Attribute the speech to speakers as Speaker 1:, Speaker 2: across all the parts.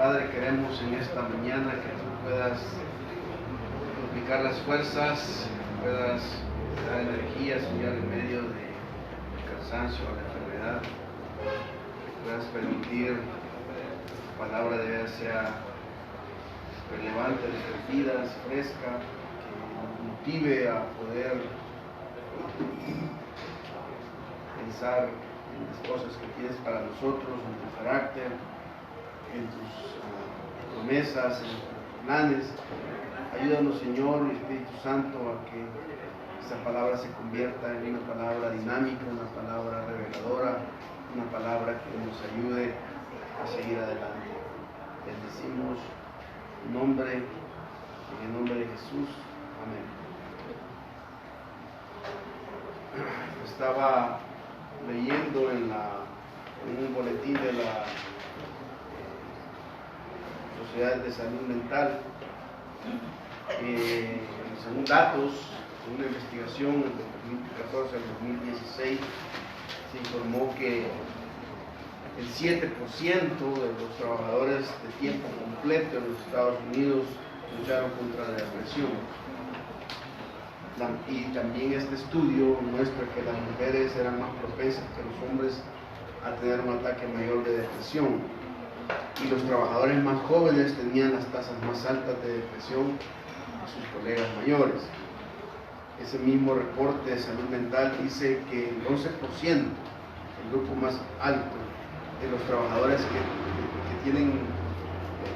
Speaker 1: Padre, queremos en esta mañana que tú puedas duplicar las fuerzas, puedas dar energía, Señor, en medio del cansancio o la enfermedad, que puedas permitir que tu palabra de Dios sea relevante en nuestras vidas, fresca, que nos motive a poder pensar en las cosas que tienes para nosotros, en tu carácter, en tus promesas, en tus planes. Ayúdanos, Señor, Espíritu Santo, a que esta palabra se convierta en una palabra dinámica, una palabra reveladora, una palabra que nos ayude a seguir adelante. Bendecimos en el nombre de Jesús. Amén. Estaba leyendo en un boletín de la Sociedad de Salud Mental, según datos de una investigación de 2014 al 2016, se informó que el 7% de los trabajadores de tiempo completo en los Estados Unidos lucharon contra la depresión. Y también este estudio muestra que las mujeres eran más propensas que los hombres a tener un ataque mayor de depresión, y los trabajadores más jóvenes tenían las tasas más altas de depresión que sus colegas mayores. Ese mismo reporte de salud mental dice que el 11%, el grupo más alto de los trabajadores que tienen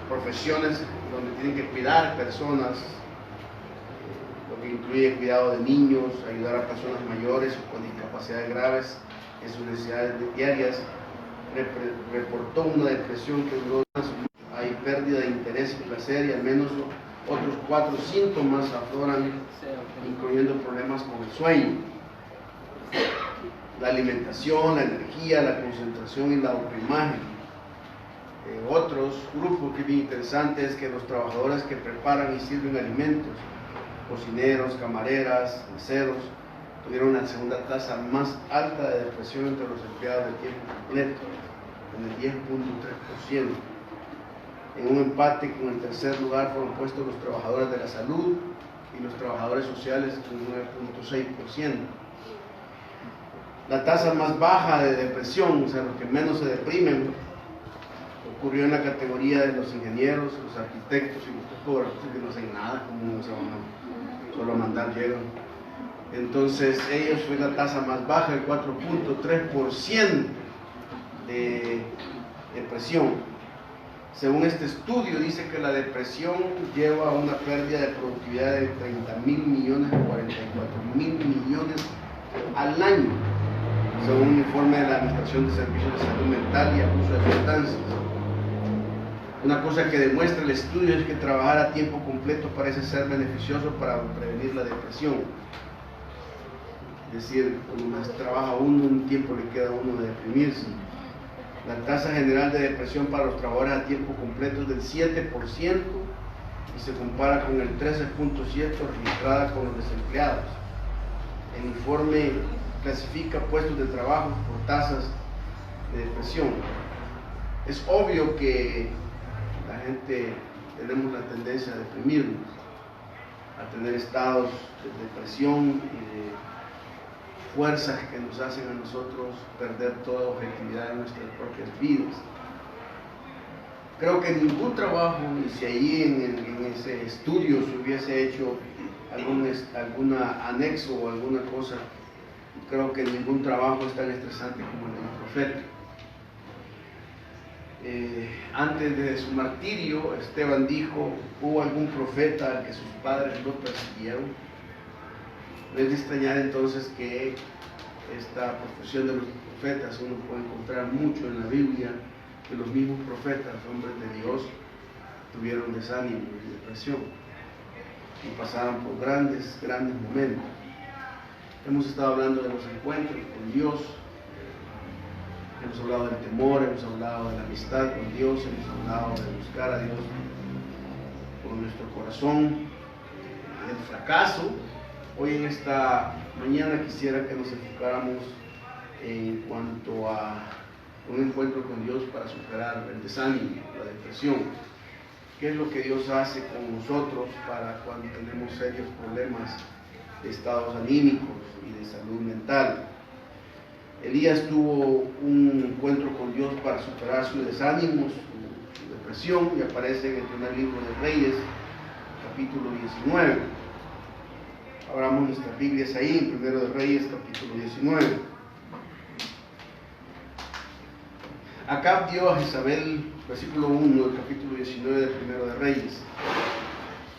Speaker 1: profesiones donde tienen que cuidar personas, lo que incluye el cuidado de niños, ayudar a personas mayores o con discapacidades graves en sus necesidades diarias, reportó una depresión que duró más. Hay pérdida de interés y placer, y al menos otros 4 síntomas afloran, incluyendo problemas con el sueño, la alimentación, la energía, la concentración y la autoimagen. Otros grupos que es bien interesante es que los trabajadores que preparan y sirven alimentos, cocineros, camareras, meseros, tuvieron la segunda tasa más alta de depresión entre los empleados de tiempo completo, en el 10.3%. En un empate con el tercer lugar fueron puestos los trabajadores de la salud y los trabajadores sociales con 9.6%. La tasa más baja de depresión, o sea, los que menos se deprimen, ocurrió en la categoría de los ingenieros, los arquitectos y los topógrafos, que no hacen nada, como se van a solo mandar llegan. Entonces, ellos fue la tasa más baja, el 4.3% de depresión. Según este estudio, dice que la depresión lleva a una pérdida de productividad de 30.000 millones a 44.000 millones al año, según un informe de la Administración de Servicios de Salud Mental y Abuso de Sustancias. Una cosa que demuestra el estudio es que trabajar a tiempo completo parece ser beneficioso para prevenir la depresión. Es decir, cuando más trabaja uno, un tiempo le queda a uno de deprimirse. La tasa general de depresión para los trabajadores a tiempo completo es del 7% y se compara con el 13.7% registrada con los desempleados. El informe clasifica puestos de trabajo por tasas de depresión. Es obvio que la gente tenemos la tendencia a deprimirnos, a tener estados de depresión y de fuerzas que nos hacen a nosotros perder toda objetividad en nuestras propias vidas. Creo que ningún trabajo, y si allí en ese estudio se hubiese hecho algún anexo o alguna cosa, creo que ningún trabajo es tan estresante como el de un profeta. Antes de su martirio, Esteban dijo: ¿hubo algún profeta al que sus padres no persiguieron? No es de extrañar entonces que esta profesión de los profetas, uno puede encontrar mucho en la Biblia, que los mismos profetas, hombres de Dios, tuvieron desánimo y depresión y pasaron por grandes momentos. Hemos estado hablando de los encuentros con Dios, hemos hablado del temor, hemos hablado de la amistad con Dios, hemos hablado de buscar a Dios con nuestro corazón, el fracaso. Hoy en esta mañana quisiera que nos enfocáramos en cuanto a un encuentro con Dios para superar el desánimo, la depresión. ¿Qué es lo que Dios hace con nosotros para cuando tenemos serios problemas de estados anímicos y de salud mental? Elías tuvo un encuentro con Dios para superar su desánimo, su depresión, y aparece en el primer libro de Reyes, capítulo 19. Abramos nuestras Biblias ahí, en primero de Reyes, capítulo 19. Acab dio a Jezabel, versículo 1 del capítulo 19 del primero de Reyes.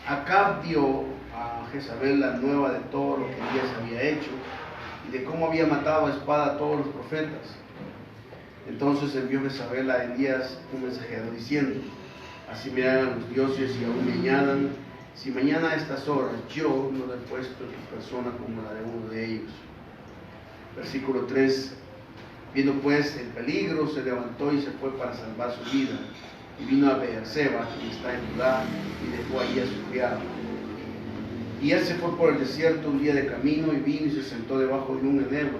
Speaker 1: Acab dio a Jezabel la nueva de todo lo que Elías había hecho y de cómo había matado a espada a todos los profetas. Entonces envió Jezabel a Elías un mensajero diciendo: así me hagan los dioses y aún me añadan, si mañana a estas horas yo no le he puesto en tu persona como la de uno de ellos. Versículo 3. Viendo pues el peligro, se levantó y se fue para salvar su vida, y vino a Beerseba, que está en Judá, y dejó allí a su criado. Y él se fue por el desierto un día de camino, y vino y se sentó debajo de un enebro,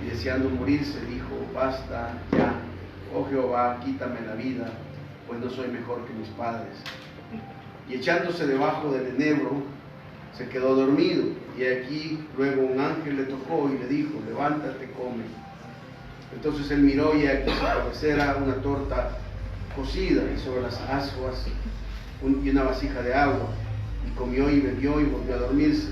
Speaker 1: y deseando morirse, dijo: basta ya, oh Jehová, quítame la vida, pues no soy mejor que mis padres. Y echándose debajo del enebro, se quedó dormido, y aquí luego un ángel le tocó y le dijo: levántate, come. Entonces él miró, y aquí su cabecera una torta cocida, y sobre las ascuas y una vasija de agua, y comió y bebió y volvió a dormirse.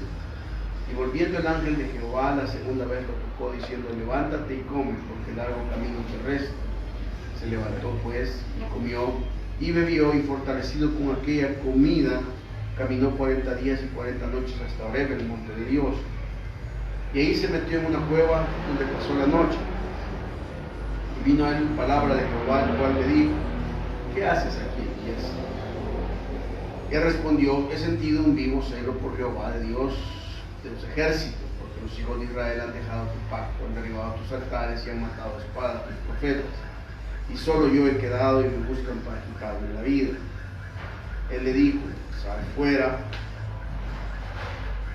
Speaker 1: Y volviendo el ángel de Jehová la segunda vez lo tocó, diciendo: levántate y come, porque largo camino te resta. Se levantó pues y comió y bebió, y fortalecido con aquella comida caminó 40 días y 40 noches hasta Horeb, el monte de Dios, y ahí se metió en una cueva donde pasó la noche. Y vino a él palabra de Jehová, el cual le dijo: ¿qué haces aquí, Elías? Y él respondió: he sentido un vivo celo por Jehová, de Dios de los ejércitos, porque los hijos de Israel han dejado tu pacto, han derribado tus altares y han matado a espada a tus profetas, y solo yo he quedado y me buscan para quitarme la vida. Él le dijo: sal fuera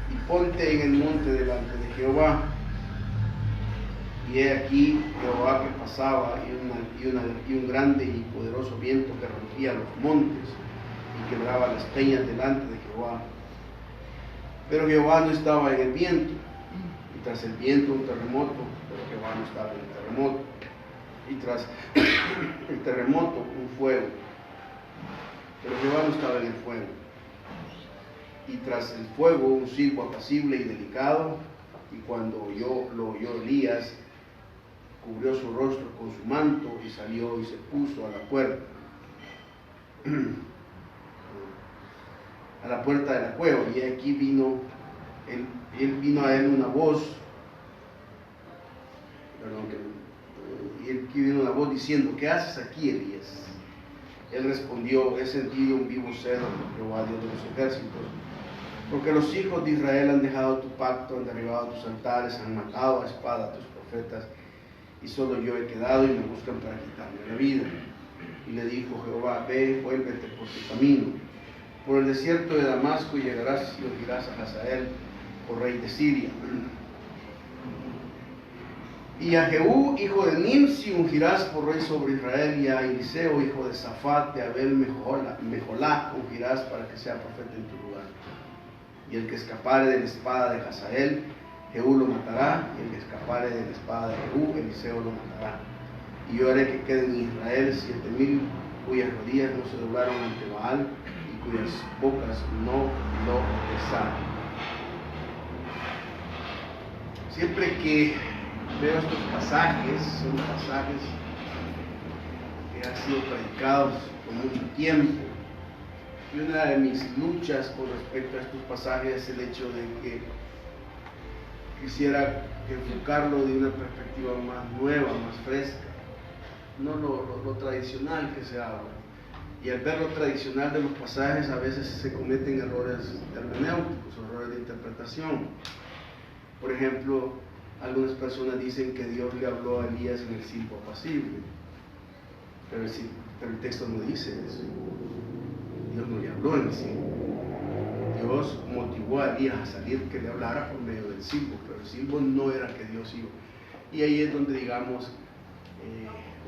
Speaker 1: y ponte en el monte delante de Jehová. Y he aquí Jehová que pasaba, y un grande y poderoso viento que rompía los montes y quebraba las peñas delante de Jehová. Pero Jehová no estaba en el viento, y tras el viento un terremoto, pero Jehová no estaba en el terremoto, y tras el terremoto un fuego, pero Jehová no estaba en el fuego, y tras el fuego un silbo apacible y delicado. Y cuando lo oyó Elías, cubrió su rostro con su manto y salió y se puso a la puerta de la cueva. Y aquí vino a él una voz, diciendo: ¿qué haces aquí, Elías? Él respondió: he sentido un vivo celo por Jehová, Dios de los ejércitos, porque los hijos de Israel han dejado tu pacto, han derribado tus altares, han matado a espada a tus profetas, y solo yo he quedado y me buscan para quitarme la vida. Y le dijo Jehová: ve, vuélvete por tu camino, por el desierto de Damasco, y llegarás y ungirás a Hazael por rey de Siria. Y a Jehú, hijo de Nimsi, ungirás por rey sobre Israel, y a Eliseo, hijo de Safat, de Abel Mejolá, ungirás para que sea profeta en tu lugar. Y el que escapare de la espada de Hazael, Jehú lo matará, y el que escapare de la espada de Jehú, Eliseo lo matará. Y yo haré que queden en Israel 7,000 cuyas rodillas no se doblaron ante Baal, y cuyas bocas no lo besaron. Siempre que veo estos pasajes, son pasajes que han sido predicados por mucho tiempo, y una de mis luchas con respecto a estos pasajes es el hecho de que quisiera enfocarlo de una perspectiva más nueva, más fresca, no lo tradicional que se habla. Y al ver lo tradicional de los pasajes, a veces se cometen errores hermenéuticos, errores de interpretación. Por ejemplo, algunas personas dicen que Dios le habló a Elías en el silbo apacible, pero el texto no dice eso. Dios no le habló en el silbo. Dios motivó a Elías a salir, que le hablara por medio del silbo, pero el silbo no era que Dios iba. Y ahí es donde, digamos,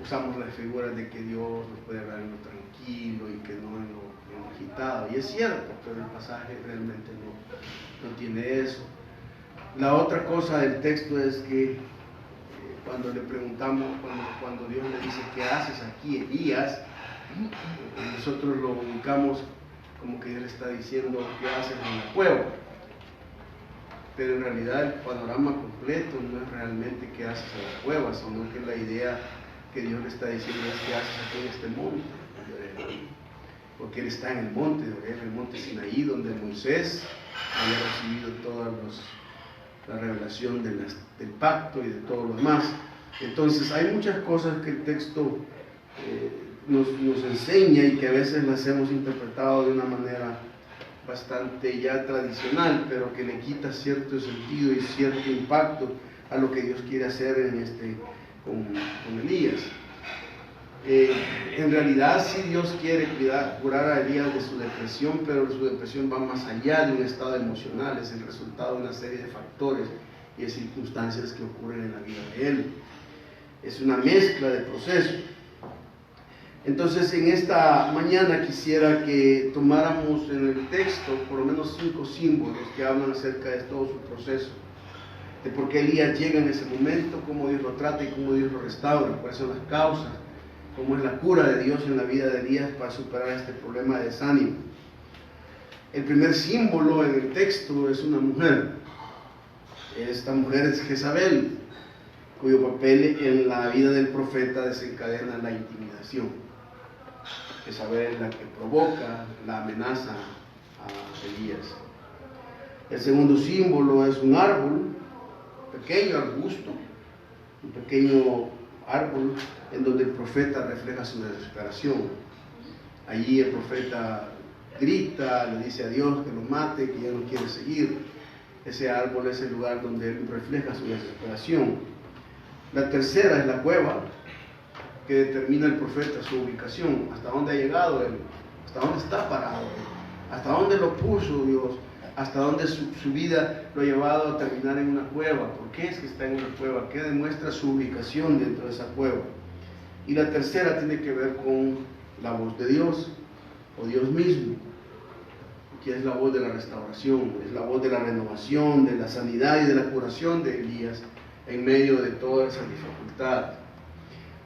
Speaker 1: usamos las figuras de que Dios nos puede ver en lo tranquilo y que no en lo agitado. Y es cierto, pero el pasaje realmente no tiene eso. La otra cosa del texto es que cuando le preguntamos, cuando Dios le dice, ¿qué haces aquí, Elías? Nosotros lo ubicamos como que Dios le está diciendo, ¿qué haces en la cueva? Pero en realidad el panorama completo no es realmente qué haces en la cueva, sino que la idea que Dios le está diciendo es qué haces aquí en este monte de Oreb. Porque Él está en el monte de Oreb, el monte Sinaí, donde Moisés había recibido toda la revelación del pacto y de todo lo demás. Entonces hay muchas cosas que el texto nos enseña y que a veces las hemos interpretado de una manera bastante ya tradicional, pero que le quita cierto sentido y cierto impacto a lo que Dios quiere hacer con Elías. En realidad sí Dios quiere curar a Elías de su depresión, pero su depresión va más allá de un estado emocional, es el resultado de una serie de factores y de circunstancias que ocurren en la vida de él. Es una mezcla de procesos. Entonces en esta mañana quisiera que tomáramos en el texto por lo menos 5 símbolos que hablan acerca de todo su proceso, de por qué Elías llega en ese momento, cómo Dios lo trata y cómo Dios lo restaura, cuáles son las causas, cómo es la cura de Dios en la vida de Elías para superar este problema de desánimo. El primer símbolo en el texto es una mujer. Esta mujer es Jezabel, cuyo papel en la vida del profeta desencadena la intimidación. Jezabel es la que provoca la amenaza a Elías. El segundo símbolo es un árbol, un pequeño arbusto, un pequeño árbol en donde el profeta refleja su desesperación. Allí el profeta grita, le dice a Dios que lo mate, que ya no quiere seguir. Ese árbol es el lugar donde él refleja su desesperación. La tercera es la cueva, que determina el profeta su ubicación, hasta dónde ha llegado él, hasta dónde está parado él, hasta dónde lo puso Dios, hasta dónde su vida lo ha llevado a terminar en una cueva. ¿Por qué es que está en una cueva? ¿Qué demuestra su ubicación dentro de esa cueva? Y la tercera tiene que ver con la voz de Dios, o Dios mismo, que es la voz de la restauración, es la voz de la renovación, de la sanidad y de la curación de Elías en medio de toda esa dificultad.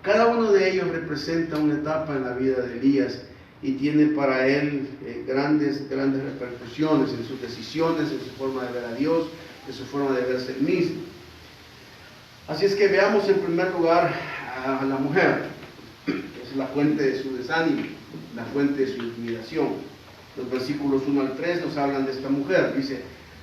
Speaker 1: Cada uno de ellos representa una etapa en la vida de Elías y tiene para él grandes repercusiones en sus decisiones, en su forma de ver a Dios, en su forma de verse él mismo. Así es que veamos en primer lugar a la mujer, que es la fuente de su desánimo, la fuente de su intimidación. Los versículos 1 al 3 nos hablan de esta mujer. Dice: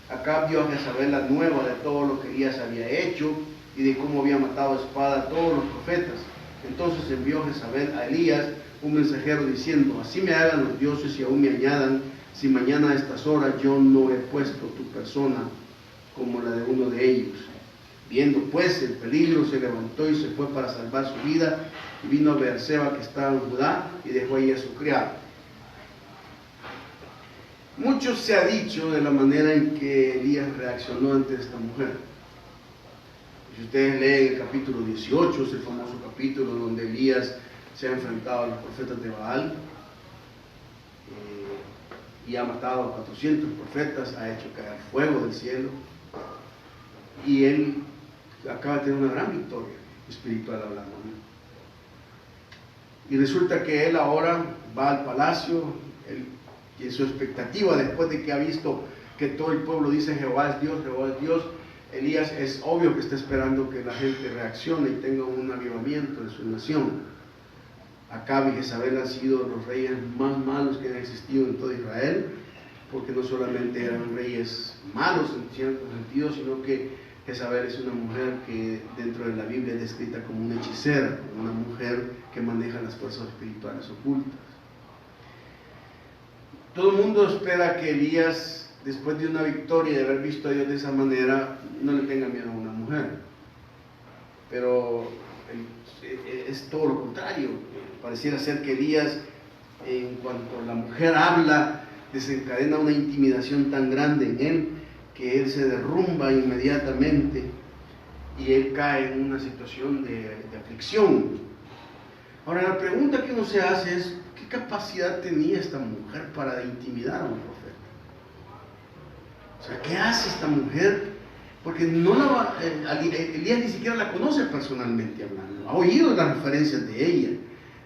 Speaker 1: acá vio a Jezabel la nueva de todo lo que Elías había hecho y de cómo había matado a espada a todos los profetas. Entonces envió Jezabel a Elías un mensajero diciendo: así me hagan los dioses y aún me añadan, si mañana a estas horas yo no he puesto tu persona como la de uno de ellos. Viendo pues el peligro, se levantó y se fue para salvar su vida, y vino a Beerseba, que estaba en Judá, y dejó allí a su criado. Mucho se ha dicho de la manera en que Elías reaccionó ante esta mujer. Si ustedes leen el capítulo 18, es el famoso capítulo donde Elías se ha enfrentado a los profetas de Baal y ha matado a 400 profetas, ha hecho caer fuego del cielo, y él acaba de tener una gran victoria espiritual hablando. Y resulta que él ahora va al palacio, y su expectativa, después de que ha visto que todo el pueblo dice Jehová es Dios, Jehová es Dios, Elías es obvio que está esperando que la gente reaccione y tenga un avivamiento en su nación. Acab y Jezabel han sido los reyes más malos que han existido en todo Israel, porque no solamente eran reyes malos en cierto sentido, sino que Jezabel es una mujer que dentro de la Biblia es descrita como una hechicera, como una mujer que maneja las fuerzas espirituales ocultas. Todo el mundo espera que Elías, después de una victoria y de haber visto a Dios de esa manera, no le tenga miedo a una mujer. Pero es todo lo contrario. Pareciera ser que Elías, en cuanto la mujer habla, desencadena una intimidación tan grande en él, que él se derrumba inmediatamente y él cae en una situación de aflicción. Ahora, la pregunta que uno se hace es, ¿qué capacidad tenía esta mujer para intimidar a un profeta? O sea, ¿qué hace esta mujer? Porque Elías ni siquiera la conoce personalmente hablando, ha oído las referencias de ella,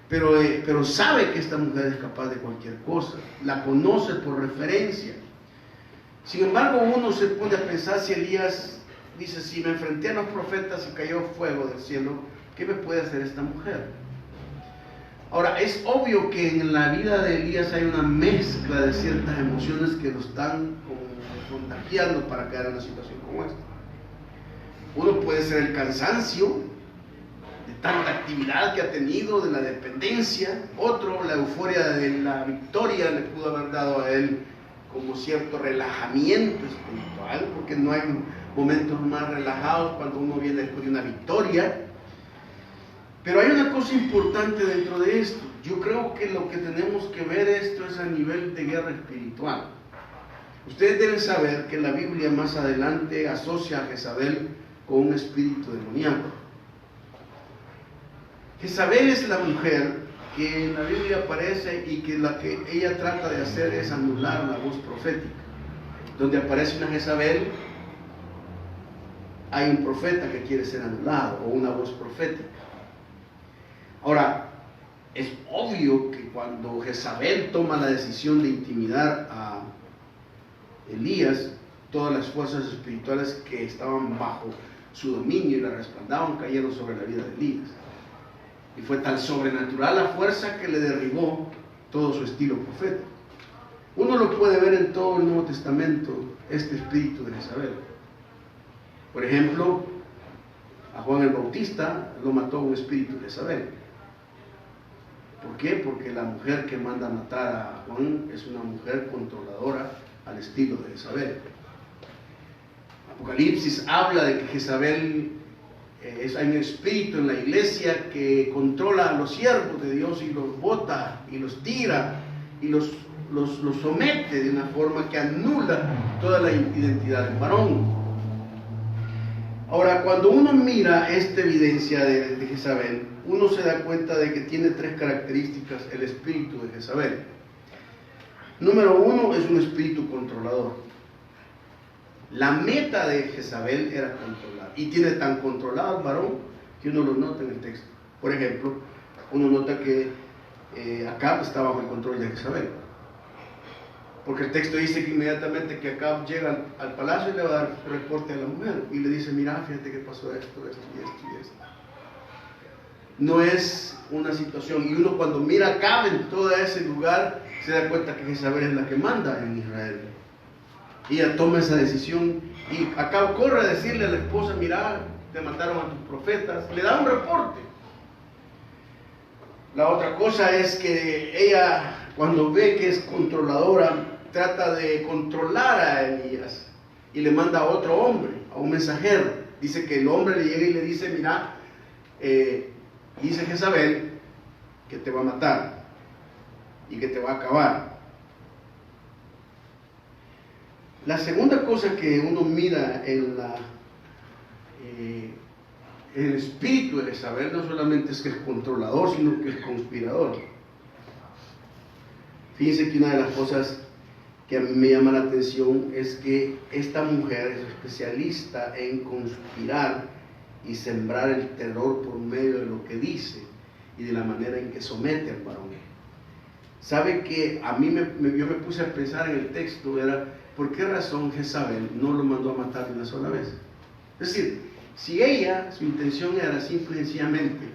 Speaker 1: pero sabe que esta mujer es capaz de cualquier cosa, la conoce por referencia. Sin embargo, uno se pone a pensar si Elías dice, si me enfrenté a los profetas y cayó fuego del cielo, ¿qué me puede hacer esta mujer? Ahora, es obvio que en la vida de Elías hay una mezcla de ciertas emociones que lo están contagiando para caer en una situación como esta. Uno puede ser el cansancio de tanta actividad que ha tenido, de la dependencia. Otro, la euforia de la victoria le pudo haber dado a él como cierto relajamiento espiritual, porque no hay momentos más relajados cuando uno viene después de una victoria. Pero hay una cosa importante dentro de esto. Yo creo que lo que tenemos que ver esto es a nivel de guerra espiritual. Ustedes deben saber que la Biblia más adelante asocia a Jezabel con un espíritu demoníaco. Jezabel es la mujer que en la Biblia aparece y que la que ella trata de hacer es anular la voz profética. Donde aparece una Jezabel, hay un profeta que quiere ser anulado o una voz profética. Ahora, es obvio que cuando Jezabel toma la decisión de intimidar a Elías, todas las fuerzas espirituales que estaban bajo su dominio y la respaldaban cayeron sobre la vida de Elías. Y fue tan sobrenatural la fuerza que le derribó todo su estilo profético. Uno lo puede ver en todo el Nuevo Testamento, este espíritu de Jezabel. Por ejemplo, a Juan el Bautista lo mató un espíritu de Jezabel. ¿Por qué? Porque la mujer que manda a matar a Juan es una mujer controladora al estilo de Jezabel. Apocalipsis habla de que Jezabel hay un espíritu en la iglesia que controla a los siervos de Dios y los bota y los tira y los somete de una forma que anula toda la identidad del varón. Ahora, cuando uno mira esta evidencia de Jezabel, uno se da cuenta de que tiene tres características el espíritu de Jezabel. Número uno, es un espíritu controlador. La meta de Jezabel era controlar, y tiene tan controlado al varón que uno lo nota en el texto. Por ejemplo, uno nota que Acab está bajo el control de Jezabel, porque el texto dice que inmediatamente que Acab llega al palacio le va a dar reporte a la mujer y le dice, mira, fíjate que pasó esto y esto. No es una situación, y uno cuando mira a Acab en todo ese lugar se da cuenta que Jezabel es la que manda en Israel. Y ella toma esa decisión y Acab corre a decirle a la esposa, mira, te mataron a tus profetas, le da un reporte. La otra cosa es que ella, cuando ve que es controladora, trata de controlar a Elías y le manda a otro hombre, a un mensajero. Dice que el hombre le llega y le dice, mira, dice Jezabel que te va a matar y que te va a acabar. La segunda cosa que uno mira en el espíritu de Jezabel no solamente es que es controlador, sino que es conspirador. Fíjense que una de las cosas que a mí me llama la atención es que esta mujer es especialista en conspirar y sembrar el terror por medio de lo que dice y de la manera en que somete al varón. ¿Sabe que a mí yo me puse a pensar en el texto, era por qué razón Jezabel no lo mandó a matar de una sola vez? Es decir, si ella, su intención era simple y sencillamente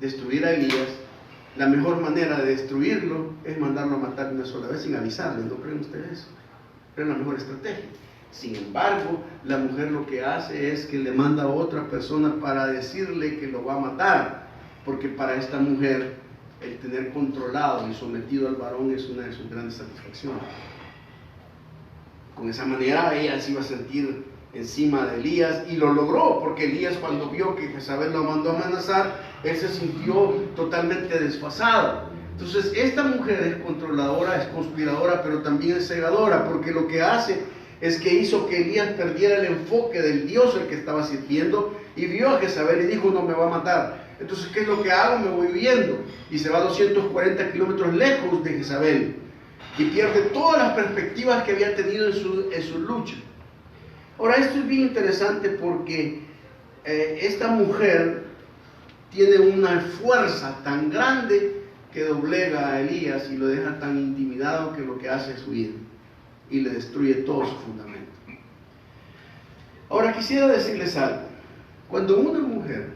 Speaker 1: destruir a Elías, la mejor manera de destruirlo es mandarlo a matar de una sola vez sin avisarle. ¿No creen ustedes eso? Es la mejor estrategia. Sin embargo, la mujer lo que hace es que le manda a otra persona para decirle que lo va a matar, porque para esta mujer el tener controlado y sometido al varón es una de sus grandes satisfacciones. Con esa manera ella se iba a sentir encima de Elías, y lo logró, porque Elías, cuando vio que Jezabel lo mandó a amenazar, él se sintió totalmente desfasado. Entonces esta mujer es controladora, es conspiradora, pero también es cegadora, porque lo que hace es que hizo que Elías perdiera el enfoque del Dios al que estaba sirviendo, y vio a Jezabel y dijo, no me va a matar. Entonces, ¿qué es lo que hago? Me voy huyendo. Y se va a 240 kilómetros lejos de Jezabel. Y pierde todas las perspectivas que había tenido en su lucha. Ahora, esto es bien interesante porque esta mujer tiene una fuerza tan grande que doblega a Elías y lo deja tan intimidado que lo que hace es huir y le destruye todo su fundamento. Ahora, quisiera decirles algo. Cuando una mujer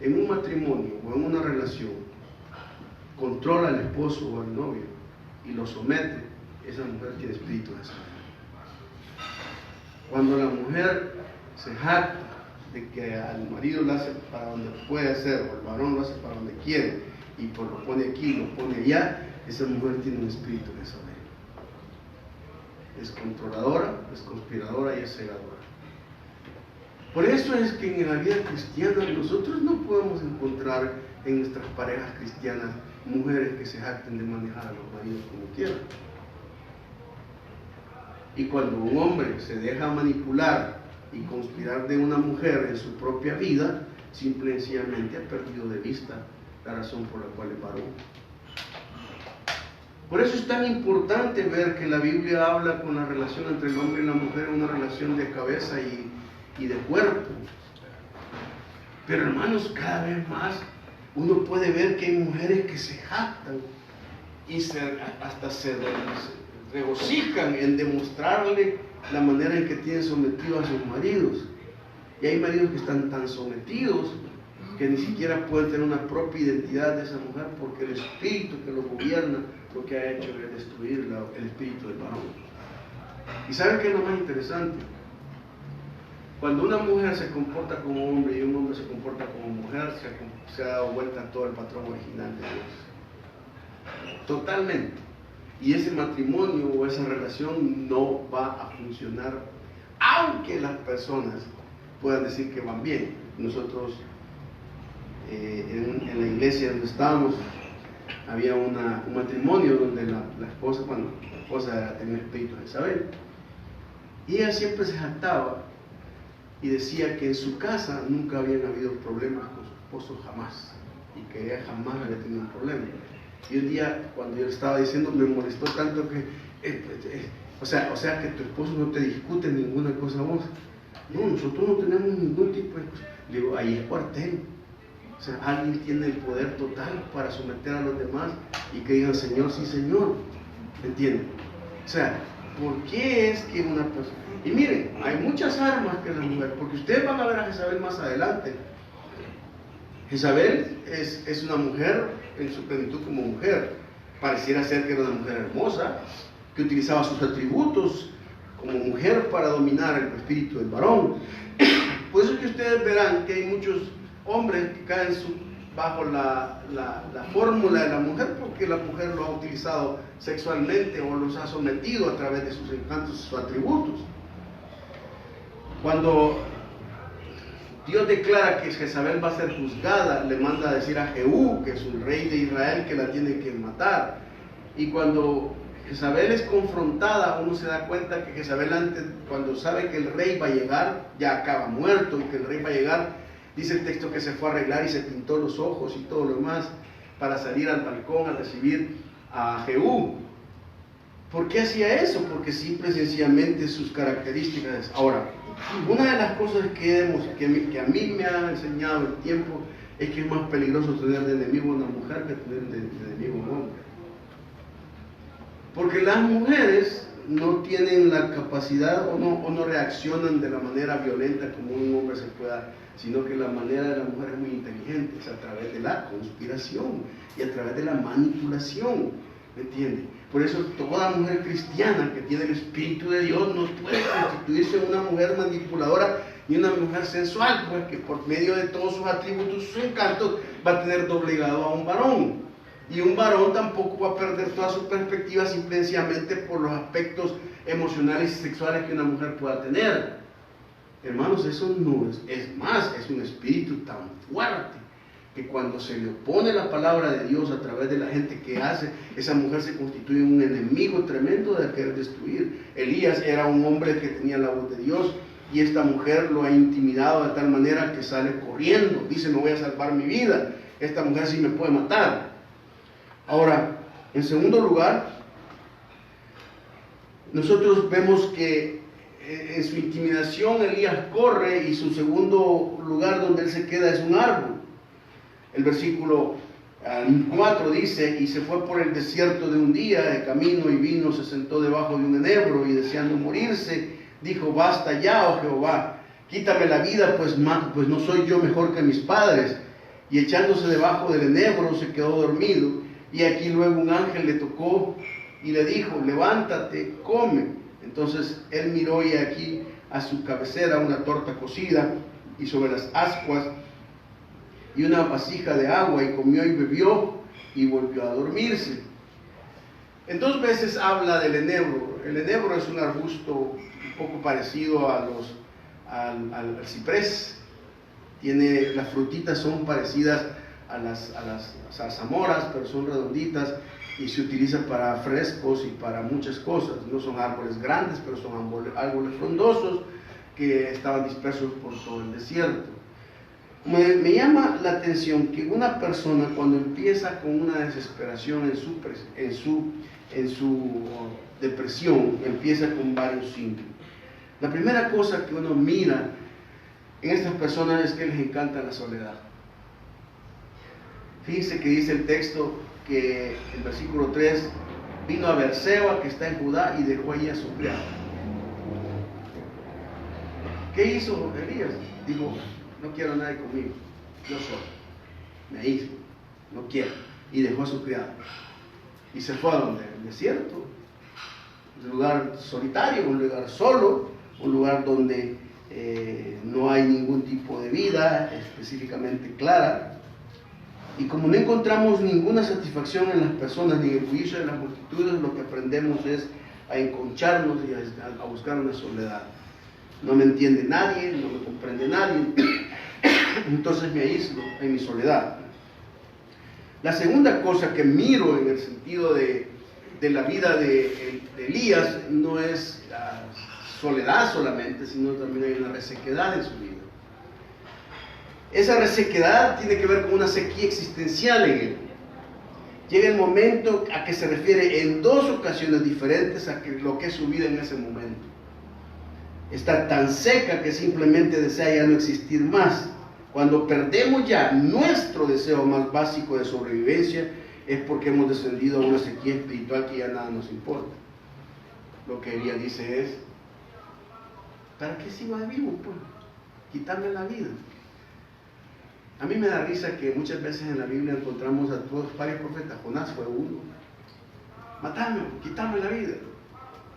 Speaker 1: en un matrimonio o en una relación controla al esposo o al novio y lo somete, esa mujer tiene espíritu de Jezabel. Cuando la mujer se jacta de que al marido lo hace para donde puede hacer, o el varón lo hace para donde quiere, y pues lo pone aquí, lo pone allá, esa mujer tiene un espíritu de Jezabel. Es controladora, es conspiradora y es cegadora. Por eso es que en la vida cristiana nosotros no podemos encontrar en nuestras parejas cristianas mujeres que se jacten de manejar a los maridos como quieran. Y cuando un hombre se deja manipular y conspirar de una mujer en su propia vida, simple y sencillamente ha perdido de vista la razón por la cual es varón. Por eso es tan importante ver que la Biblia habla con la relación entre el hombre y la mujer, una relación de cabeza y de cuerpo. Pero hermanos, cada vez más uno puede ver que hay mujeres que se jactan y hasta se regocijan en demostrarle la manera en que tienen sometido a sus maridos. Y hay maridos que están tan sometidos que ni siquiera pueden tener una propia identidad de esa mujer, porque el espíritu que lo gobierna lo que ha hecho es destruir el espíritu del varón. ¿Y saben qué es lo más interesante? Cuando una mujer se comporta como hombre y un hombre se comporta como mujer, se ha dado vuelta a todo el patrón original de Dios. Totalmente. Y ese matrimonio o esa relación no va a funcionar, aunque las personas puedan decir que van bien. Nosotros en la iglesia donde estábamos había un matrimonio donde la esposa tenía espíritu de Jezabel, y ella siempre se jactaba y decía que en su casa nunca habían habido problemas con su esposo, jamás, y que ella jamás había tenido un problema. Y un día, cuando yo le estaba diciendo, me molestó tanto que o sea que tu esposo no te discute ninguna cosa a vos. No, nosotros no tenemos ningún tipo de cosa. Le digo, ahí es cuartel. O sea, alguien tiene el poder total para someter a los demás y que digan, Señor, sí, Señor. ¿Me entienden? O sea, ¿por qué es que una persona... Y miren, hay muchas armas que la mujer, porque ustedes van a ver a Jezabel más adelante. Jezabel es una mujer en su plenitud como mujer. Pareciera ser que era una mujer hermosa, que utilizaba sus atributos como mujer para dominar el espíritu del varón. Por eso es que ustedes verán que hay muchos hombres que caen bajo la fórmula de la mujer, porque la mujer lo ha utilizado sexualmente o los ha sometido a través de sus encantos, sus atributos. Cuando Dios declara que Jezabel va a ser juzgada, le manda a decir a Jehú, que es un rey de Israel, que la tiene que matar. Y cuando Jezabel es confrontada, uno se da cuenta que Jezabel antes, cuando sabe que el rey va a llegar, ya acaba muerto, y que el rey va a llegar, dice el texto que se fue a arreglar y se pintó los ojos y todo lo demás para salir al balcón a recibir a Jehú. ¿Por qué hacía eso? Porque simple y sencillamente sus características. Ahora, una de las cosas que a mí me ha enseñado el tiempo es que es más peligroso tener de enemigo a una mujer que tener de enemigo a un hombre. Porque las mujeres no tienen la capacidad o no reaccionan de la manera violenta como un hombre se pueda, sino que la manera de la mujer es muy inteligente, es a través de la conspiración y a través de la manipulación, ¿me entiende? Por eso toda mujer cristiana que tiene el Espíritu de Dios no puede constituirse en una mujer manipuladora ni una mujer sensual, pues que por medio de todos sus atributos, sus encantos, va a tener doblegado a un varón. Y un varón tampoco va a perder toda su perspectiva simplemente por los aspectos emocionales y sexuales que una mujer pueda tener. Hermanos, eso no es más, es un espíritu tan fuerte que cuando se le opone la palabra de Dios a través de la gente que hace, esa mujer se constituye un enemigo tremendo de querer destruir. Elías era un hombre que tenía la voz de Dios, y esta mujer lo ha intimidado de tal manera que sale corriendo. Dice, no voy a salvar mi vida, esta mujer sí me puede matar. Ahora, en segundo lugar, nosotros vemos que en su intimidación Elías corre, y su segundo lugar donde él se queda es un árbol. El versículo 4 dice, y se fue por el desierto de un día de camino, y vino, se sentó debajo de un enebro, y deseando morirse, dijo, basta ya, oh Jehová, quítame la vida, pues no soy yo mejor que mis padres. Y echándose debajo del enebro se quedó dormido, y aquí luego un ángel le tocó y le dijo, levántate, come. Entonces él miró, y aquí a su cabecera una torta cocida, y sobre las ascuas y una vasija de agua, y comió y bebió, y volvió a dormirse. En dos veces habla del enebro. El enebro es un arbusto un poco parecido al ciprés. Las frutitas son parecidas a las zarzamoras, pero son redonditas, y se utiliza para frescos y para muchas cosas. No son árboles grandes, pero son árboles frondosos que estaban dispersos por todo el desierto. Me llama la atención que una persona, cuando empieza con una desesperación en su depresión, empieza con varios síntomas. La primera cosa que uno mira en estas personas es que les encanta la soledad. Fíjense que dice el texto que el versículo 3, vino a Beerseba, que está en Judá, y dejó allí a su criado. ¿Qué hizo Elías? Dijo, no quiero a nadie conmigo, yo solo, me aíslo, no quiero, y dejó a su criado. Y se fue a donde, el desierto, un lugar solitario, un lugar solo, un lugar donde no hay ningún tipo de vida específicamente clara. Y como no encontramos ninguna satisfacción en las personas ni en el juicio de las multitudes, lo que aprendemos es a enconcharnos y a buscar una soledad. No me entiende nadie, no me comprende nadie, entonces me aíslo en mi soledad. La segunda cosa que miro en el sentido de la vida de Elías no es la soledad solamente, sino también hay una resequedad en su vida. Esa resequedad tiene que ver con una sequía existencial en él. Llega el momento a que se refiere en dos ocasiones diferentes a lo que es su vida en ese momento. Está tan seca que simplemente desea ya no existir más. Cuando perdemos ya nuestro deseo más básico de sobrevivencia, es porque hemos descendido a una sequía espiritual que ya nada nos importa. Lo que Elías dice es, ¿para qué sigo vivo? Pues, quitarme la vida. A mí me da risa que muchas veces en la Biblia encontramos a todos varios profetas. Jonás fue uno. Matame, quitame la vida.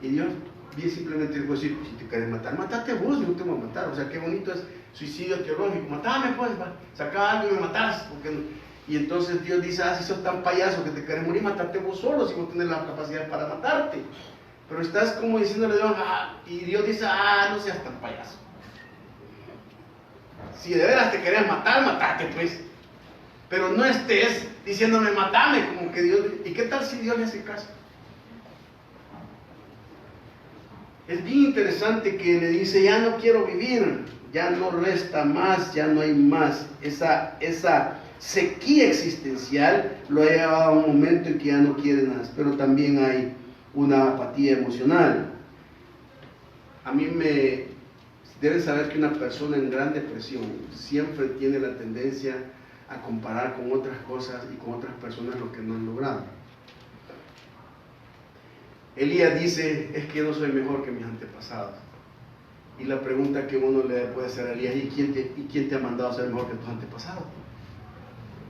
Speaker 1: Y Dios bien simplemente dijo, si te quieres matar, matate vos, yo no te voy a matar. O sea, qué bonito es suicidio teológico. Matame pues, saca algo y me matás. Y entonces Dios dice, si sos tan payaso que te quieres morir, matate vos solo, si vos tenés la capacidad para matarte. Pero estás como diciéndole a Dios, y Dios dice, no seas tan payaso. Si de veras te querías matar, matate pues. Pero no estés diciéndome, matame, como que Dios... ¿Y qué tal si Dios le hace caso? Es bien interesante que le dice, ya no quiero vivir, ya no resta más, ya no hay más. Esa sequía existencial lo ha llevado a un momento en que ya no quiere nada. Pero también hay una apatía emocional. Deben saber que una persona en gran depresión siempre tiene la tendencia a comparar con otras cosas y con otras personas lo que no han logrado. Elías dice, es que yo no soy mejor que mis antepasados. Y la pregunta que uno le puede hacer a Elías, ¿y quién te ha mandado a ser mejor que tus antepasados?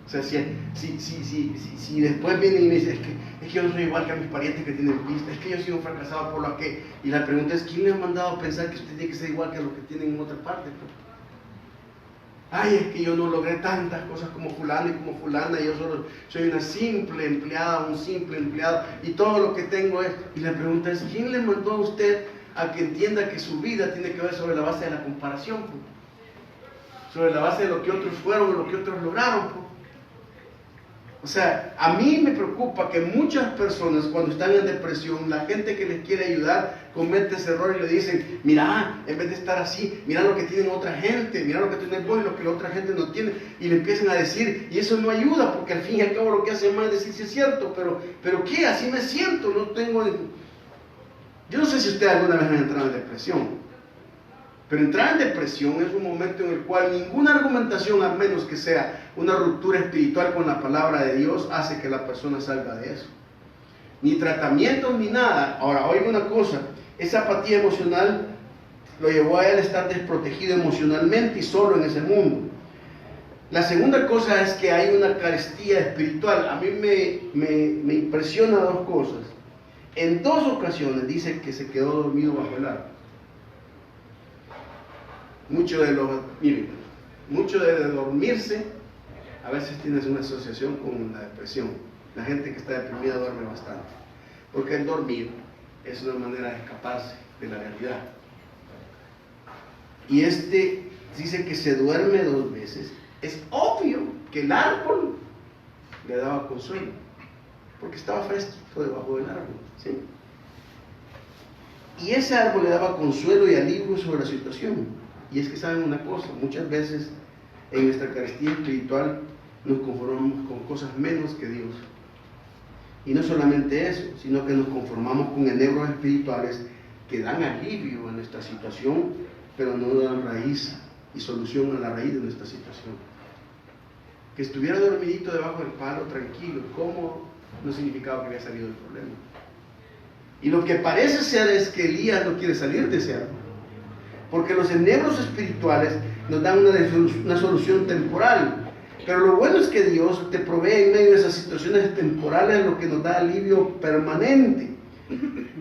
Speaker 1: O sea, si después viene y me dice, es que yo no soy igual que a mis parientes que tienen pista, es que yo he sido un fracasado por lo que... Y la pregunta es, ¿quién le ha mandado a pensar que usted tiene que ser igual que a los que tienen en otra parte? Es que yo no logré tantas cosas como fulano y como fulana, yo solo soy una simple empleada, un simple empleado, y todo lo que tengo es... Y la pregunta es, ¿quién le mandó a usted a que entienda que su vida tiene que ver sobre la base de la comparación? Sobre la base de lo que otros fueron o lo que otros lograron. O sea, a mí me preocupa que muchas personas cuando están en depresión, la gente que les quiere ayudar comete ese error y le dicen, mira, en vez de estar así, mira lo que tienen otra gente, mira lo que tienes vos y lo que la otra gente no tiene, y le empiezan a decir, y eso no ayuda, porque al fin y al cabo lo que hace más es decir si es cierto, pero ¿qué? Así me siento, no tengo... Yo no sé si ustedes alguna vez han entrado en depresión, pero entrar en depresión es un momento en el cual ninguna argumentación, a menos que sea una ruptura espiritual con la palabra de Dios, hace que la persona salga de eso. Ni tratamientos ni nada. Ahora, oiga una cosa, esa apatía emocional lo llevó a él a estar desprotegido emocionalmente y solo en ese mundo. La segunda cosa es que hay una carestía espiritual. A mí me impresiona dos cosas. En dos ocasiones dice que se quedó dormido bajo el árbol. Mucho de dormirse, a veces tienes una asociación con la depresión. La gente que está deprimida duerme bastante, porque el dormir es una manera de escaparse de la realidad. Y dice que se duerme 2 veces. Es obvio que el árbol le daba consuelo, porque estaba fresquito debajo del árbol, ¿sí? Y ese árbol le daba consuelo y alivio sobre la situación. Y es que saben una cosa, muchas veces en nuestra carestía espiritual nos conformamos con cosas menos que Dios. Y no solamente eso, sino que nos conformamos con enebros espirituales que dan alivio a nuestra situación, pero no dan raíz y solución a la raíz de nuestra situación. Que estuviera dormidito debajo del palo, tranquilo, cómodo, no significaba que había salido del problema. Y lo que parece ser es que Elías no quiere salir de ese árbol. Porque los enebros espirituales nos dan una solución temporal. Pero lo bueno es que Dios te provee en medio de esas situaciones temporales lo que nos da alivio permanente.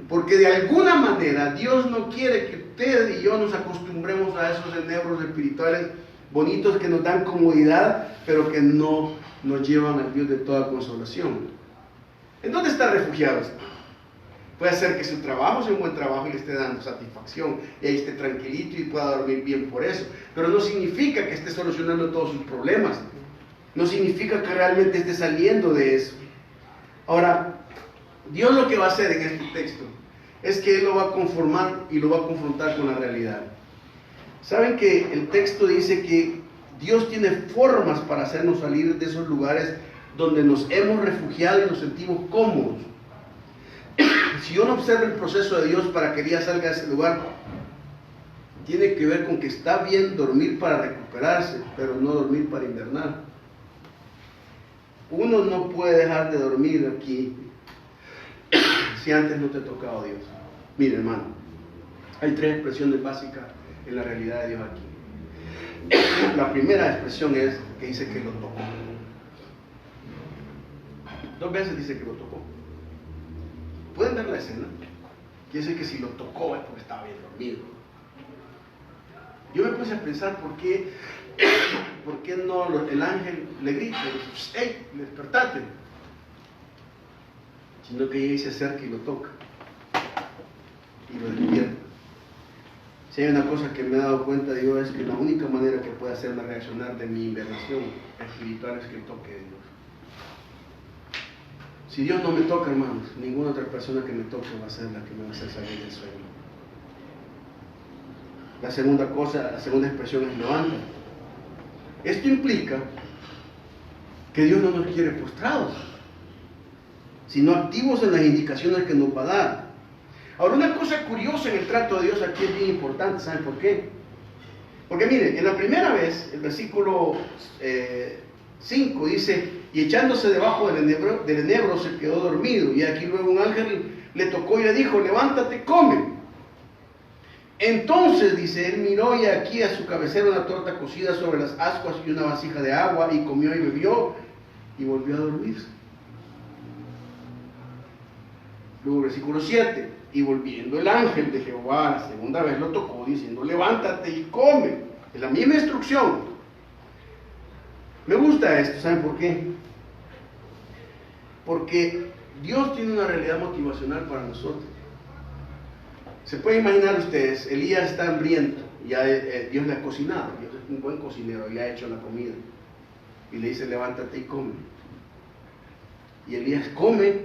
Speaker 1: Porque de alguna manera Dios no quiere que usted y yo nos acostumbremos a esos enebros espirituales bonitos que nos dan comodidad, pero que no nos llevan al Dios de toda consolación. ¿En dónde está refugiado usted? Puede ser que su trabajo sea un buen trabajo y le esté dando satisfacción y ahí esté tranquilito y pueda dormir bien por eso, pero no significa que esté solucionando todos sus problemas, no significa que realmente esté saliendo de eso. Ahora, Dios lo que va a hacer en este texto es que Él lo va a conformar y lo va a confrontar con la realidad. ¿Saben que el texto dice que Dios tiene formas para hacernos salir de esos lugares donde nos hemos refugiado y nos sentimos cómodos? Si uno observa el proceso de Dios para que Elías salga de ese lugar, tiene que ver con que está bien dormir para recuperarse, pero no dormir para invernar. Uno no puede dejar de dormir aquí si antes no te ha tocado Dios. Mire, hermano, hay 3 expresiones básicas en la realidad de Dios aquí. La primera expresión es que dice que lo tocó. 2 veces dice que lo tocó. ¿Pueden ver la escena? Quiere decir que si lo tocó es porque estaba bien dormido. Yo me puse a pensar por qué no el ángel le grita, le dice, ¡hey, despertate! Sino que ella se acerca y lo toca y lo despierta. Si hay una cosa que me he dado cuenta, digo, es que la única manera que puede hacerme reaccionar de mi invernación espiritual es que toque a Dios. Si Dios no me toca, hermanos, ninguna otra persona que me toque va a ser la que me va a hacer salir del sueño. La segunda expresión es levanta. Esto implica que Dios no nos quiere postrados, sino activos en las indicaciones que nos va a dar. Ahora, una cosa curiosa en el trato de Dios aquí es bien importante, ¿saben por qué? Porque miren, en la primera vez, el versículo 5 dice, y echándose debajo del enebro se quedó dormido, y aquí luego un ángel le tocó y le dijo, levántate, come. Entonces, dice, él miró y aquí a su cabecera una torta cocida sobre las ascuas y una vasija de agua, y comió y bebió, y volvió a dormirse. Luego versículo 7, y volviendo el ángel de Jehová la segunda vez lo tocó, diciendo, levántate y come. Es la misma instrucción. Me gusta esto, ¿saben por qué? Porque Dios tiene una realidad motivacional para nosotros. Se pueden imaginar ustedes, Elías está hambriento, ya Dios le ha cocinado, Dios es un buen cocinero, le ha hecho la comida, y le dice, levántate y come. Y Elías come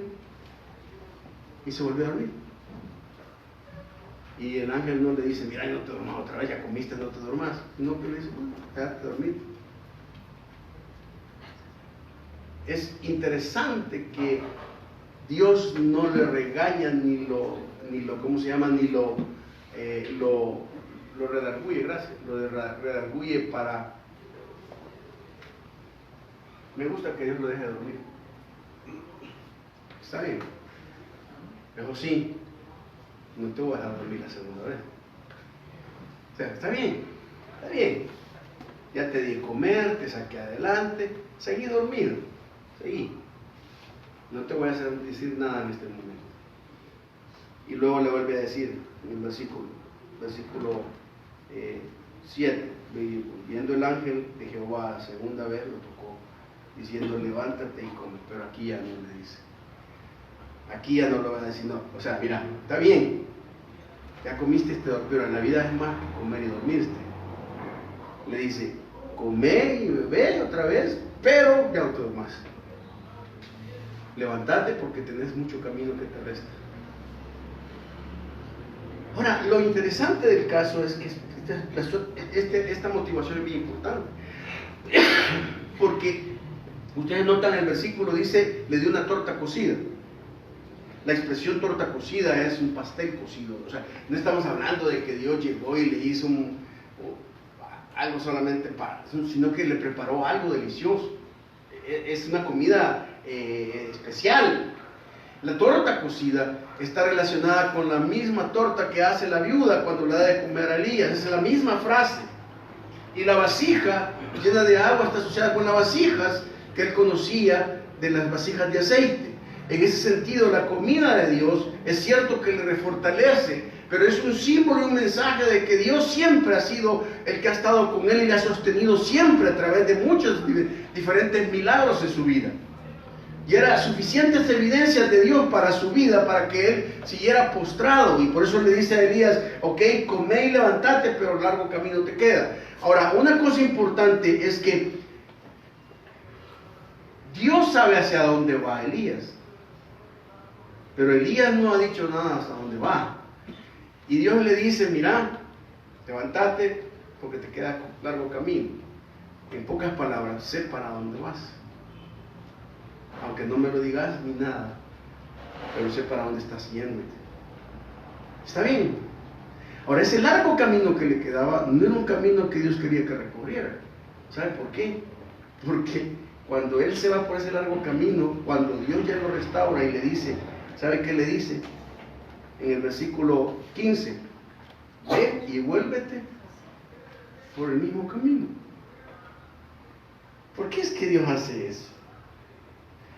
Speaker 1: y se vuelve a dormir. Y el ángel no le dice, mira, no te duermas otra vez, ya comiste, no te duermas. No, que le dice, bueno, quédate a dormir. Es interesante que Dios no le regaña ni lo ¿cómo se llama? Ni lo redarguye, gracias, lo redarguye para... Me gusta que Dios lo deje dormir. Está bien. Pero sí, no te voy a dejar dormir la segunda vez. O sea, está bien, está bien. Ya te di a comer, te saqué adelante, seguí dormido, seguí. No te voy a hacer decir nada en este momento. Y luego le vuelve a decir en el versículo 7, viendo el ángel de Jehová segunda vez lo tocó, diciendo levántate y come, pero aquí ya no le dice. Aquí ya no lo va a decir, no. O sea, mira, está bien, ya comiste pero en la vida es más que comer y dormirte. Le dice, come y bebe otra vez, pero ya no te duermas. Levántate porque tenés mucho camino que te resta. Ahora, lo interesante del caso es que esta motivación es bien importante. Porque ustedes notan el versículo, dice, le dio una torta cocida. La expresión torta cocida es un pastel cocido. O sea, no estamos hablando de que Dios llegó y le hizo algo solamente para, sino que le preparó algo delicioso. Es una comida especial. La torta cocida está relacionada con la misma torta que hace la viuda cuando le da de comer a Elías. Es la misma frase. Y la vasija llena de agua está asociada con las vasijas que él conocía de las vasijas de aceite. En ese sentido, la comida de Dios es cierto que le refortalece, pero es un símbolo y un mensaje de que Dios siempre ha sido el que ha estado con él y le ha sostenido siempre a través de muchos diferentes milagros en su vida. Y eran suficientes evidencias de Dios para su vida, para que él siguiera postrado. Y por eso le dice a Elías, ok, come y levantate, pero largo camino te queda. Ahora, una cosa importante es que Dios sabe hacia dónde va Elías. Pero Elías no ha dicho nada hasta dónde va. Y Dios le dice, mira, levántate porque te queda largo camino. En pocas palabras, sé para dónde vas. Aunque no me lo digas ni nada, pero sé para dónde estás yendo. Está bien. Ahora, ese largo camino que le quedaba no era un camino que Dios quería que recorriera. ¿Sabe por qué? Porque cuando él se va por ese largo camino, cuando Dios ya lo restaura y le dice, ¿sabe qué le dice? En el versículo 15, ve y vuélvete por el mismo camino. ¿Por qué es que Dios hace eso?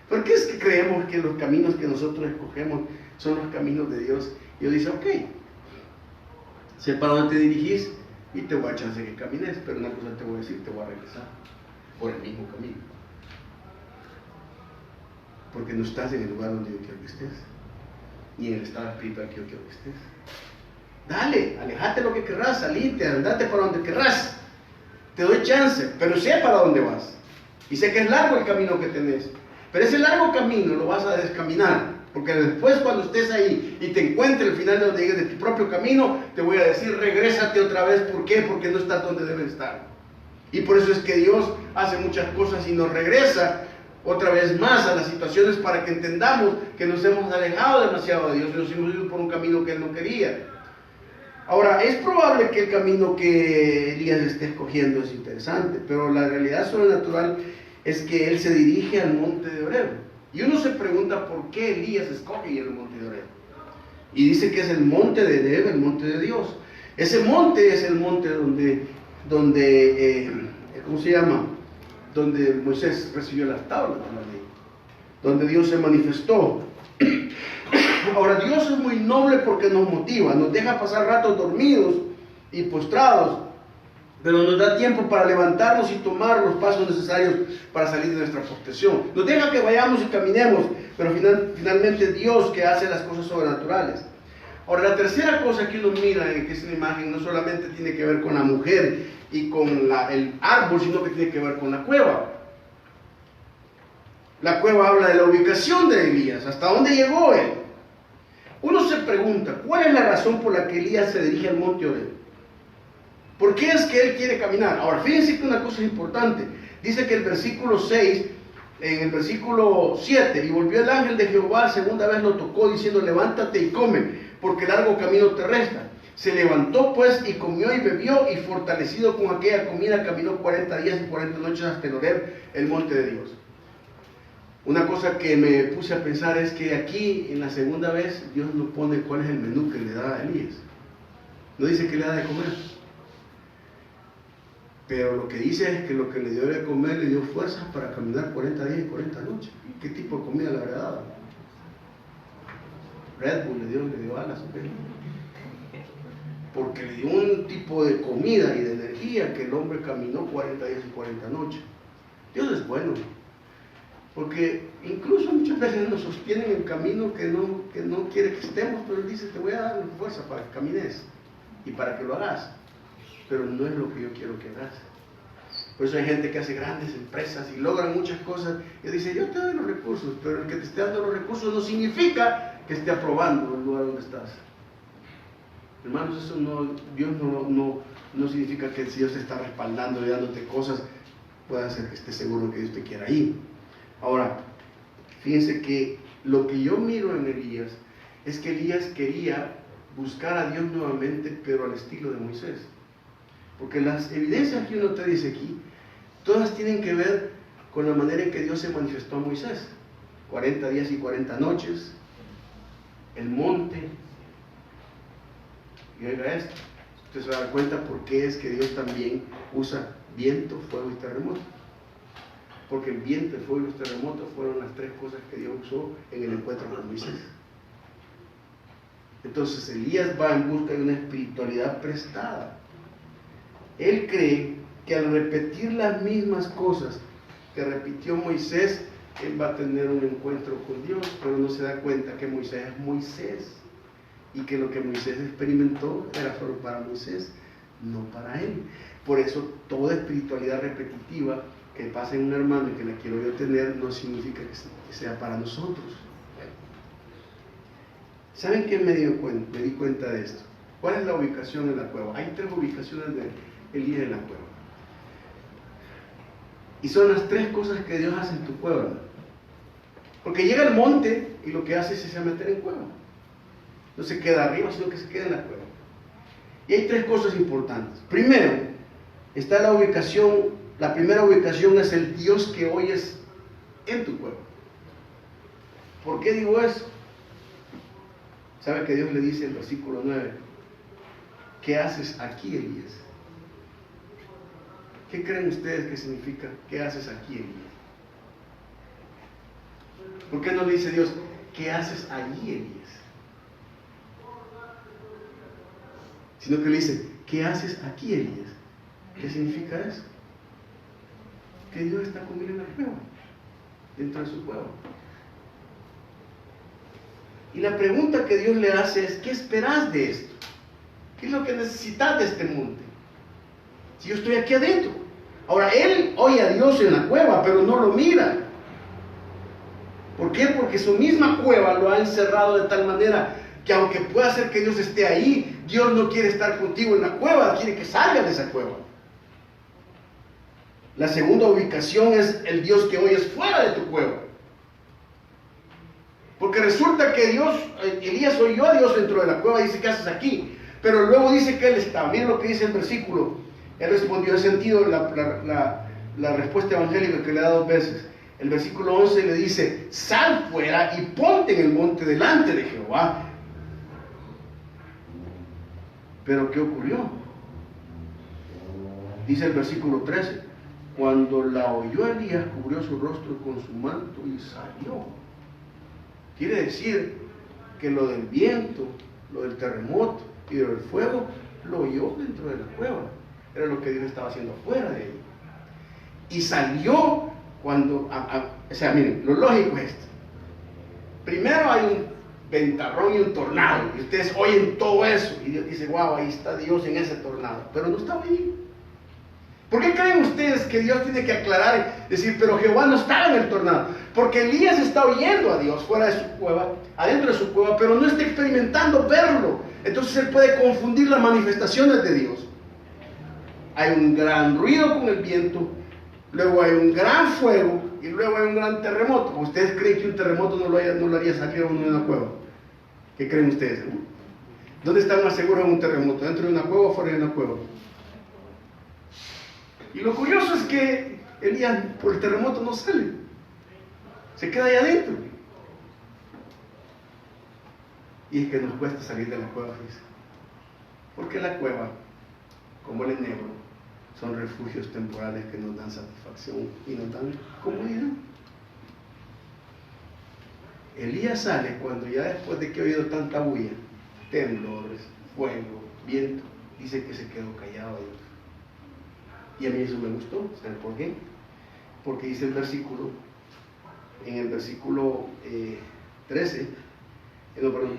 Speaker 1: ¿Por qué es que creemos que los caminos que nosotros escogemos son los caminos de Dios? Y Dios dice, ok, sé para dónde te dirigís y te voy a echar que camines, pero una cosa te voy a decir, te voy a regresar por el mismo camino. Porque no estás en el lugar donde yo quiero que estés, ni en el estado espiritual que yo quiero que estés. Dale, alejate lo que querrás, salite, andate para donde querrás. Te doy chance, pero sé para dónde vas. Y sé que es largo el camino que tenés. Pero ese largo camino lo vas a descaminar, porque después cuando estés ahí y te encuentres al final de donde llegues de tu propio camino, te voy a decir, regrésate otra vez. ¿Por qué? Porque no estás donde debes estar. Y por eso es que Dios hace muchas cosas y nos regresa otra vez más a las situaciones para que entendamos que nos hemos alejado demasiado de Dios y nos hemos ido por un camino que Él no quería. Ahora, es probable que el camino que Elías esté escogiendo es interesante, pero la realidad sobrenatural es que él se dirige al monte de Horeb. Y uno se pregunta por qué Elías escoge el monte de Horeb. Y dice que es el monte de Horeb, el monte de Dios. Ese monte es el monte donde ¿cómo se llama? Donde Moisés recibió las tablas de la ley. Donde Dios se manifestó. Ahora, Dios es muy noble porque nos motiva, nos deja pasar ratos dormidos y postrados, pero nos da tiempo para levantarnos y tomar los pasos necesarios para salir de nuestra postración. Nos deja que vayamos y caminemos, pero finalmente Dios que hace las cosas sobrenaturales. Ahora, la tercera cosa que uno mira en esta imagen no solamente tiene que ver con la mujer y con el árbol, sino que tiene que ver con la cueva. La cueva habla de la ubicación de Elías, hasta dónde llegó él. Uno se pregunta, ¿cuál es la razón por la que Elías se dirige al monte Horeb? ¿Por qué es que él quiere caminar? Ahora, fíjense que una cosa es importante. Dice que el versículo 6, en el versículo 7, y volvió el ángel de Jehová, segunda vez lo tocó, diciendo, levántate y come, porque largo camino te resta. Se levantó pues y comió y bebió, y fortalecido con aquella comida caminó 40 días y 40 noches hasta el Horeb, el monte de Dios. Una cosa que me puse a pensar es que aquí, en la segunda vez, Dios nos pone cuál es el menú que le da a Elías. No dice que le da de comer, pero lo que dice es que lo que le dio de comer le dio fuerzas para caminar 40 días y 40 noches. ¿Qué tipo de comida le habrá dado? Red Bull le dio alas, ¿ok? Porque le dio un tipo de comida y de energía que el hombre caminó 40 días y 40 noches. Dios es bueno, porque incluso muchas veces nos sostienen en camino que no quiere que estemos, pero Él dice, te voy a dar fuerza para que camines y para que lo hagas, pero no es lo que yo quiero que hagas. Por eso hay gente que hace grandes empresas y logran muchas cosas y dice, yo te doy los recursos, pero el que te esté dando los recursos no significa que esté aprobando el lugar donde estás. Hermanos, eso Dios no significa que si Dios te está respaldando y dándote cosas, pueda hacer que estés seguro que Dios te quiera ir. Ahora, fíjense que lo que yo miro en Elías es que Elías quería buscar a Dios nuevamente, pero al estilo de Moisés. Porque las evidencias que uno te dice aquí, todas tienen que ver con la manera en que Dios se manifestó a Moisés. 40 días y 40 noches, el monte. Y oiga esto, usted se va a dar cuenta por qué es que Dios también usa viento, fuego y terremoto. Porque el viento, el fuego y los terremotos fueron las tres cosas que Dios usó en el encuentro con Moisés. Entonces Elías va en busca de una espiritualidad prestada. Él cree que al repetir las mismas cosas que repitió Moisés, él va a tener un encuentro con Dios, pero no se da cuenta que Moisés es Moisés y que lo que Moisés experimentó era solo para Moisés, no para él. Por eso toda espiritualidad repetitiva que pasa en un hermano y que la quiero yo tener no significa que sea para nosotros. ¿Saben qué me di cuenta de esto? ¿Cuál es la ubicación en la cueva? Hay tres ubicaciones de Elías en la cueva. Y son las tres cosas que Dios hace en tu cueva. Porque llega al monte y lo que hace es se meter en cueva. No se queda arriba, sino que se queda en la cueva. Y hay tres cosas importantes. Primero, está la ubicación. La primera ubicación es el Dios que oyes en tu cueva. ¿Por qué digo eso? ¿Sabe que Dios le dice en el versículo 9? ¿Qué haces aquí, Elías? ¿Qué creen ustedes que significa qué haces aquí, Elías? ¿Por qué no le dice Dios, qué haces allí, Elías? Sino que le dice, ¿qué haces aquí, Elías? ¿Qué significa eso? Que Dios está con él en la cueva, dentro de su cueva. Y la pregunta que Dios le hace es, ¿qué esperas de esto? ¿Qué es lo que necesitas de este monte? Si yo estoy aquí adentro. Ahora, él oye a Dios en la cueva, pero no lo mira. ¿Por qué? Porque su misma cueva lo ha encerrado de tal manera que aunque pueda ser que Dios esté ahí, Dios no quiere estar contigo en la cueva, quiere que salgas de esa cueva. La segunda ubicación es el Dios que oyes fuera de tu cueva. Porque resulta que Elías oyó a Dios dentro de la cueva y dice, ¿qué haces aquí? Pero luego dice que él estaba. Miren lo que dice el versículo. Él respondió en sentido la respuesta evangélica que le da dos veces. El versículo 11 le dice, sal fuera y ponte en el monte delante de Jehová. Pero ¿qué ocurrió? Dice el versículo 13, cuando la oyó Elías, cubrió su rostro con su manto y salió. Quiere decir que lo del viento, lo del terremoto y lo del fuego, lo oyó dentro de la cueva. Era lo que Dios estaba haciendo afuera de ella. Y salió cuando, o sea, miren, lo lógico es esto. Primero hay un ventarrón y un tornado, y ustedes oyen todo eso, y Dios dice, wow, ahí está Dios en ese tornado, pero no estaba ahí. ¿Por qué creen ustedes que Dios tiene que aclarar y decir, pero Jehová no estaba en el tornado? Porque Elías está oyendo a Dios fuera de su cueva, adentro de su cueva, pero no está experimentando verlo. Entonces él puede confundir las manifestaciones de Dios. Hay un gran ruido con el viento, luego hay un gran fuego y luego hay un gran terremoto. ¿Ustedes creen que un terremoto no lo haría salir a uno de una cueva? ¿Qué creen ustedes? ¿Dónde está más seguro en un terremoto? ¿Dentro de una cueva o fuera de una cueva? Y lo curioso es que Elías por el terremoto no sale, se queda ahí adentro. Y es que nos cuesta salir de la cueva, fíjense. Porque la cueva, como el enebro, son refugios temporales que nos dan satisfacción y nos dan comodidad. Elías sale cuando ya después de que ha oído tanta bulla, temblores, fuego, viento, dice que se quedó callado ahí. Y a mí eso me gustó. ¿Saben por qué? Porque dice el versículo, en el versículo 13,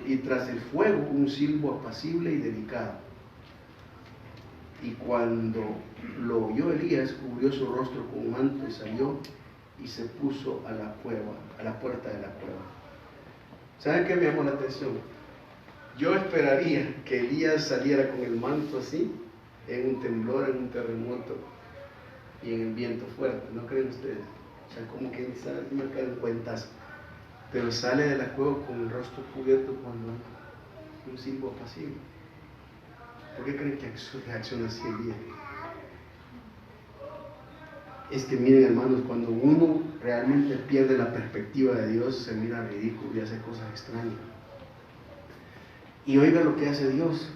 Speaker 1: y tras el fuego un silbo apacible y delicado. Y cuando lo oyó Elías, cubrió su rostro con un manto y salió y se puso a la cueva, a la puerta de la cueva. ¿Saben qué me llamó la atención? Yo esperaría que Elías saliera con el manto así, en un temblor, en un terremoto y en el viento fuerte. ¿No creen ustedes? O sea, como que sale, me cae en cuentas, pero sale de la cueva con el rostro cubierto cuando hay un silbo apacible. ¿Por qué creen que reacciona así el día? Es que miren, hermanos, cuando uno realmente pierde la perspectiva de Dios, se mira ridículo y hace cosas extrañas. Y oiga lo que hace Dios.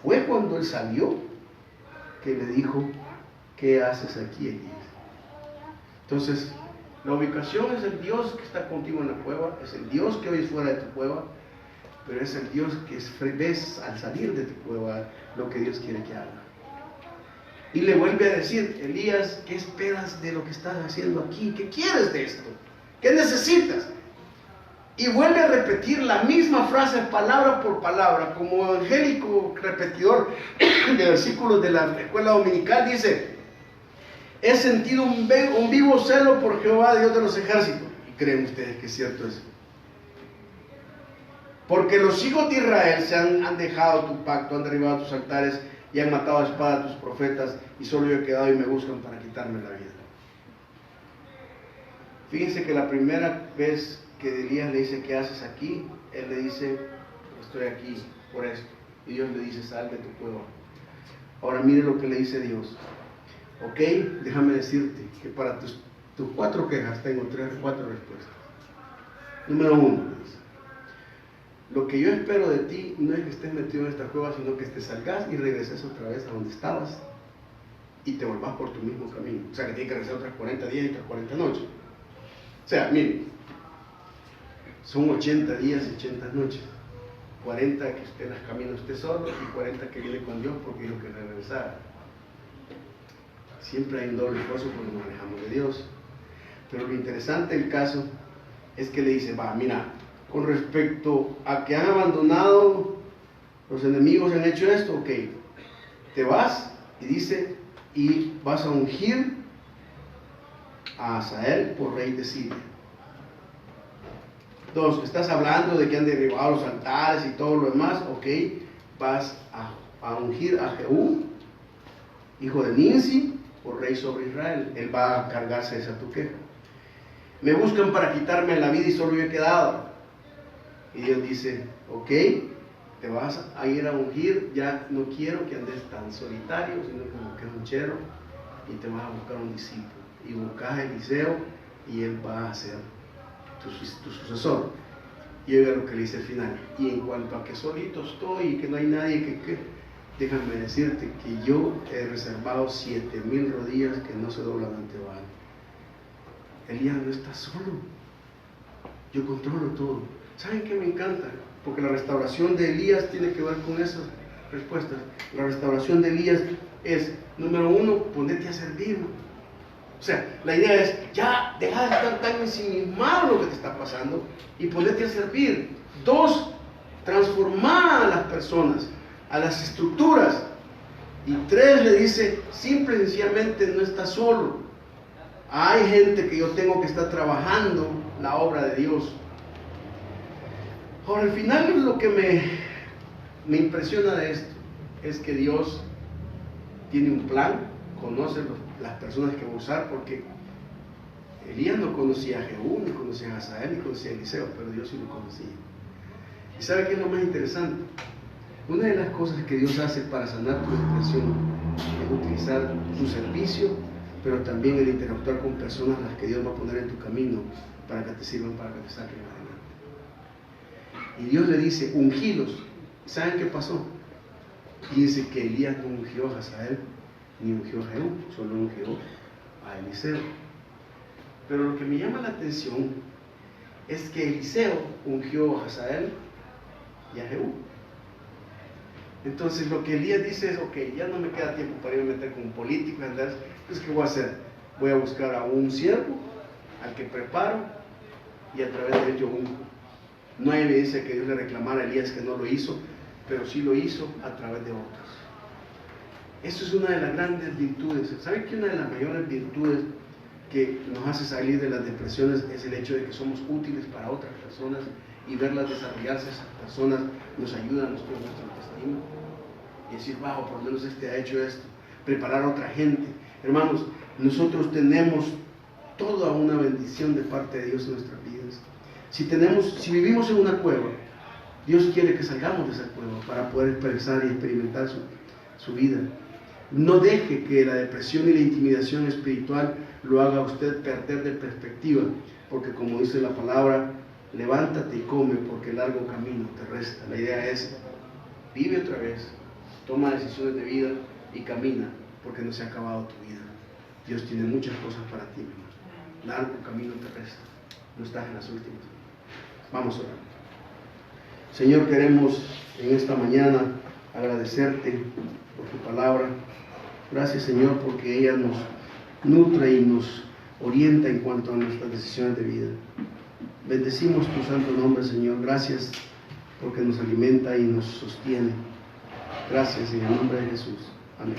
Speaker 1: Fue cuando él salió que le dijo, ¿qué haces aquí, Elías? Entonces, la ubicación es el Dios que está contigo en la cueva, es el Dios que hoy es fuera de tu cueva, pero es el Dios que ves al salir de tu cueva lo que Dios quiere que haga. Y le vuelve a decir, Elías, ¿qué esperas de lo que estás haciendo aquí? ¿Qué quieres de esto? ¿Qué necesitas? Y vuelve a repetir la misma frase palabra por palabra, como evangélico repetidor de versículos de la escuela dominical, dice, he sentido un vivo celo por Jehová, Dios de los ejércitos. ¿Y creen ustedes que es cierto eso? Porque los hijos de Israel se han dejado tu pacto, han derribado tus altares y han matado a espada a tus profetas, y solo yo he quedado y me buscan para quitarme la vida. Fíjense que la primera vez que Elías le dice, ¿qué haces aquí? Él le dice, estoy aquí por esto. Y Dios le dice, sal de tu cueva. Ahora mire lo que le dice Dios. Ok, déjame decirte que para tus 4 quejas tengo 4 respuestas. Número 1, lo que yo espero de ti no es que estés metido en esta cueva, sino que te salgas y regreses otra vez a donde estabas y te volvás por tu mismo camino. O sea, que tienes que regresar otras 40 días y otras 40 noches. O sea, miren, son 80 días y 80 noches. 40 que usted las camina usted solo y 40 que viene con Dios porque dijo que regresara. Siempre hay un doble esfuerzo cuando nos alejamos de Dios. Pero lo interesante del caso es que le dice, va, mira, con respecto a que han abandonado, los enemigos han hecho esto, ok, te vas y dice, y vas a ungir a Hazael por rey de Siria. 2, estás hablando de que han derribado los altares y todo lo demás, ok, vas a ungir a Jehú, hijo de Ninsi, por rey sobre Israel. Él va a cargarse esa tu queja. Me buscan para quitarme la vida y solo yo he quedado. Y Dios dice, ok, te vas a ir a ungir, ya no quiero que andes tan solitario, sino como que un chero, y te vas a buscar un discípulo. Y buscas a Eliseo y él va a ser tu sucesor. Y oiga lo que le dice al final. Y en cuanto a que solito estoy y que no hay nadie que déjame decirte que yo he reservado 7,000 rodillas que no se doblan ante Baal. Elías no está solo. Yo controlo todo. ¿Saben qué me encanta? Porque la restauración de Elías tiene que ver con esas respuestas. La restauración de Elías es, número 1, ponerte a servir. O sea, la idea es, ya deja de estar tan ensimismado lo que te está pasando y ponerte a servir. 2, transformar a las personas, a las estructuras. Y 3 le dice, simple y sencillamente no está solo. Hay gente que yo tengo que estar trabajando la obra de Dios. Ahora, al final lo que me impresiona de esto es que Dios tiene un plan, conoce las personas que va a usar, porque Elías no conocía a Jehú, ni conocía a Hazael, ni conocía a Eliseo, pero Dios sí lo conocía. ¿Y sabe qué es lo más interesante? Una de las cosas que Dios hace para sanar tu depresión es utilizar su servicio, pero también el interactuar con personas a las que Dios va a poner en tu camino para que te sirvan, para que te saquen adelante. Y Dios le dice, ungilos. ¿Saben qué pasó? Dice que Elías no ungió a Hazael ni ungió a Jehú, solo ungió a Eliseo. Pero lo que me llama la atención es que Eliseo ungió a Hazael y a Jehú. Entonces lo que Elías dice es, ok, ya no me queda tiempo para irme a meter con un político, entonces, ¿qué voy a hacer? Voy a buscar a un siervo, al que preparo, y a través de él yo unjo. No hay evidencia que Dios le reclamara a Elías que no lo hizo, pero sí lo hizo a través de otros. Eso es una de las grandes virtudes. ¿Saben que una de las mayores virtudes que nos hace salir de las depresiones es el hecho de que somos útiles para otras personas y verlas desarrollarse? Esas personas nos ayudan a nosotros, nuestra autoestima, y decir, wow, por lo menos este ha hecho esto, preparar a otra gente. Hermanos, nosotros tenemos toda una bendición de parte de Dios en nuestras vidas. Si vivimos en una cueva, Dios quiere que salgamos de esa cueva para poder expresar y experimentar su vida. No deje que la depresión y la intimidación espiritual lo haga a usted perder de perspectiva, porque como dice la palabra, levántate y come, porque el largo camino te resta. La idea es, vive otra vez, toma decisiones de vida y camina, porque no se ha acabado tu vida. Dios tiene muchas cosas para ti, mi hermano. Largo camino te resta, no estás en las últimas. Vamos a orar. Señor, queremos en esta mañana agradecerte por tu palabra. Gracias, Señor, porque ella nos nutre y nos orienta en cuanto a nuestras decisiones de vida. Bendecimos tu santo nombre, Señor. Gracias porque nos alimenta y nos sostiene. Gracias en el nombre de Jesús. Amén.